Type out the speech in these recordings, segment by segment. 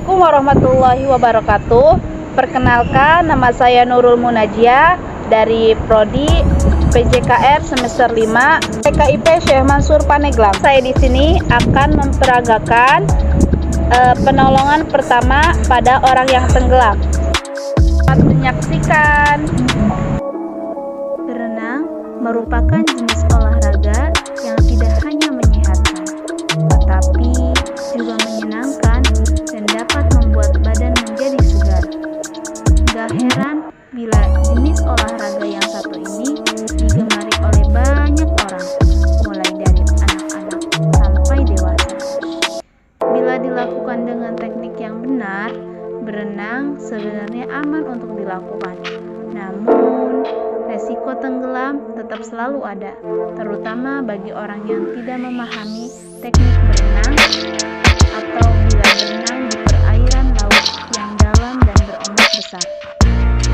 Assalamualaikum warahmatullahi wabarakatuh. Perkenalkan, nama saya Nurul Munajia dari Prodi PJKR semester 5 PKIP Syekh Mansur Pandeglang. Saya di sini akan memperagakan penolongan pertama pada orang yang tenggelam. Selamat menyaksikan. Berenang merupakan jenis olahraga yang tidak hanya menyehatkan, tetapi juga menyenangkan dan dapat membuat badan menjadi segar. Gak heran bila jenis olahraga yang satu ini digemari oleh banyak orang, mulai dari anak-anak sampai dewasa. Bila dilakukan dengan teknik yang benar, berenang sebenarnya aman untuk dilakukan. Namun, resiko tenggelam tetap selalu ada, terutama bagi orang yang tidak memahami teknik berenang atau bila berenang di perairan laut yang dalam dan berombak besar.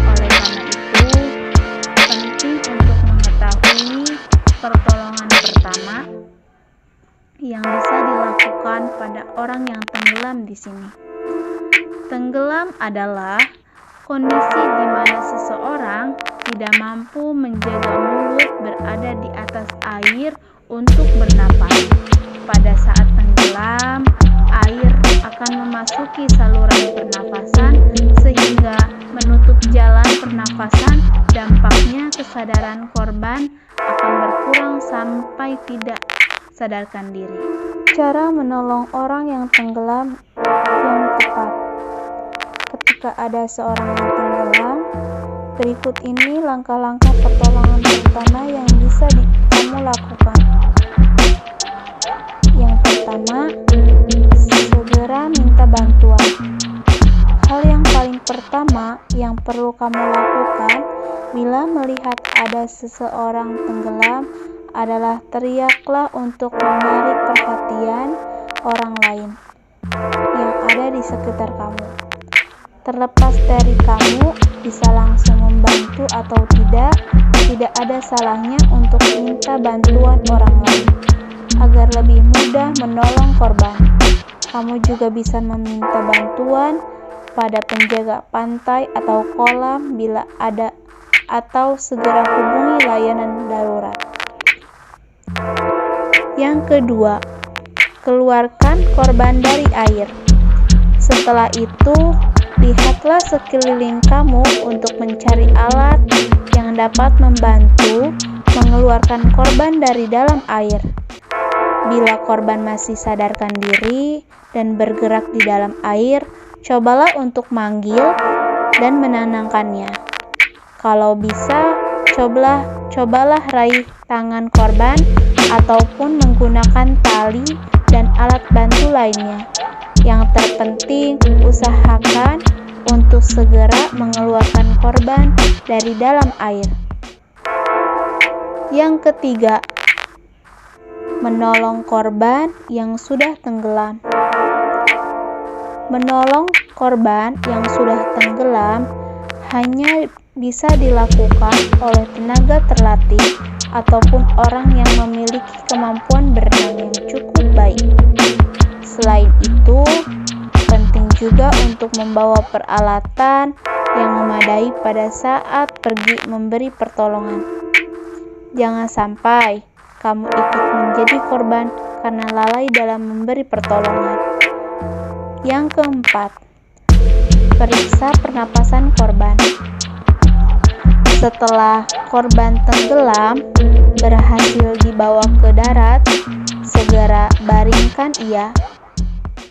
Oleh karena itu, penting untuk mengetahui pertolongan pertama yang bisa dilakukan pada orang yang tenggelam di sini. Tenggelam adalah kondisi di mana seseorang tidak mampu menjaga mulut berada di atas air untuk bernapas. Pada saat tenggelam, air akan memasuki saluran pernafasan sehingga menutup jalan pernafasan. Dampaknya kesadaran korban akan berkurang sampai tidak sadarkan diri. Cara menolong orang yang tenggelam yang tepat. Ketika ada seorang yang tenggelam, berikut ini langkah-langkah pertolongan pertama yang bisa kamu lakukan. Yang pertama, segera minta bantuan. Hal yang paling pertama yang perlu kamu lakukan bila melihat ada seseorang tenggelam adalah teriaklah untuk menarik perhatian orang lain yang ada di sekitar kamu. Terlepas dari kamu bisa langsung membantu atau tidak ada salahnya untuk minta bantuan orang lain agar lebih mudah menolong korban. Kamu juga bisa meminta bantuan pada penjaga pantai atau kolam bila ada, atau segera hubungi layanan darurat. Yang kedua, keluarkan korban dari air. Setelah itu, lihatlah sekeliling kamu untuk mencari alat yang dapat membantu mengeluarkan korban dari dalam air. Bila korban masih sadarkan diri dan bergerak di dalam air, cobalah untuk manggil dan menenangkannya. Kalau bisa, cobalah raih tangan korban ataupun menggunakan tali dan alat bantu lainnya. Yang terpenting, usahakan untuk segera mengeluarkan korban dari dalam air. Yang ketiga, menolong korban yang sudah tenggelam. Menolong korban yang sudah tenggelam hanya bisa dilakukan oleh tenaga terlatih ataupun orang yang memiliki kemampuan berenang yang cukup baik. Selain itu, penting juga untuk membawa peralatan yang memadai pada saat pergi memberi pertolongan. Jangan sampai kamu ikut menjadi korban karena lalai dalam memberi pertolongan. Yang keempat, periksa pernapasan korban. Setelah korban tenggelam berhasil dibawa ke darat, segera baringkan ia.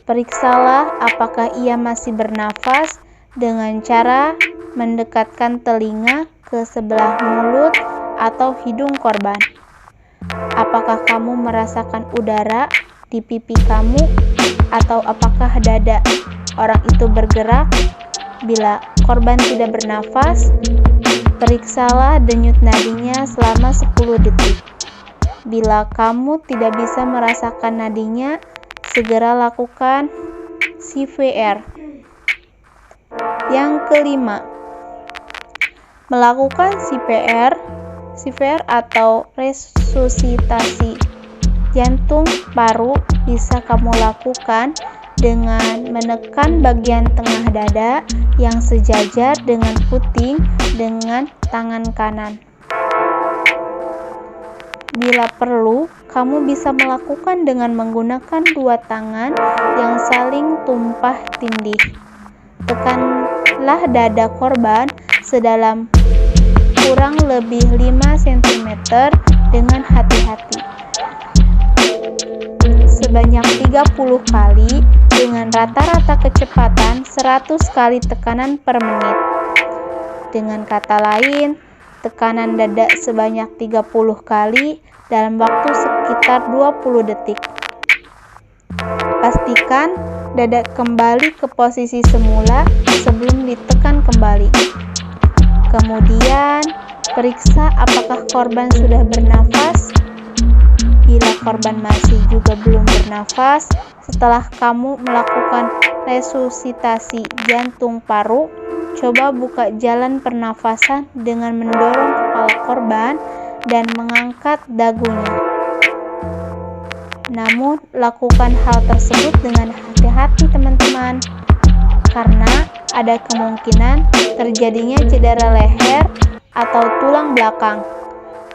Periksalah apakah ia masih bernafas dengan cara mendekatkan telinga ke sebelah mulut atau hidung korban. Apakah kamu merasakan udara di pipi kamu atau apakah dada orang itu bergerak? Bila korban tidak bernafas, periksalah denyut nadinya selama 10 detik. Bila kamu tidak bisa merasakan nadinya, segera lakukan CPR. Yang kelima, melakukan CPR atau resusitasi jantung paru bisa kamu lakukan dengan menekan bagian tengah dada yang sejajar dengan puting dengan tangan kanan. Bila perlu, kamu bisa melakukan dengan menggunakan dua tangan yang saling tumpah tindih. Tekanlah dada korban sedalam kurang lebih 5 cm dengan hati-hati. Sebanyak 30 kali dengan rata-rata kecepatan 100 kali tekanan per menit. Dengan kata lain, tekanan dada sebanyak 30 kali dalam waktu sekitar 20 detik. Pastikan dada kembali ke posisi semula sebelum ditekan kembali. Kemudian, periksa apakah korban sudah bernafas. Bila korban masih juga belum bernafas, setelah kamu melakukan resusitasi jantung paru, coba buka jalan pernafasan dengan mendorong kepala korban dan mengangkat dagunya. Namun, lakukan hal tersebut dengan hati-hati teman-teman, karena ada kemungkinan terjadinya cedera leher atau tulang belakang.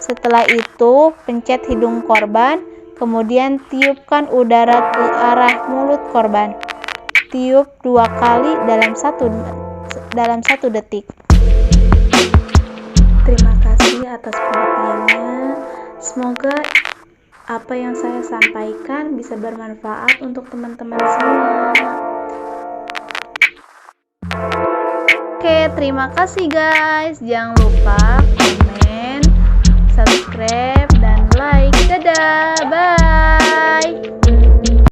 Setelah itu, pencet hidung korban, kemudian tiupkan udara ke arah mulut korban. Tiup 2 kali dalam satu detik. Terima kasih atas perhatiannya. Semoga apa yang saya sampaikan bisa bermanfaat untuk teman-teman semua. Oke, terima kasih guys. Jangan lupa komen, subscribe, dan like. Dadah, bye.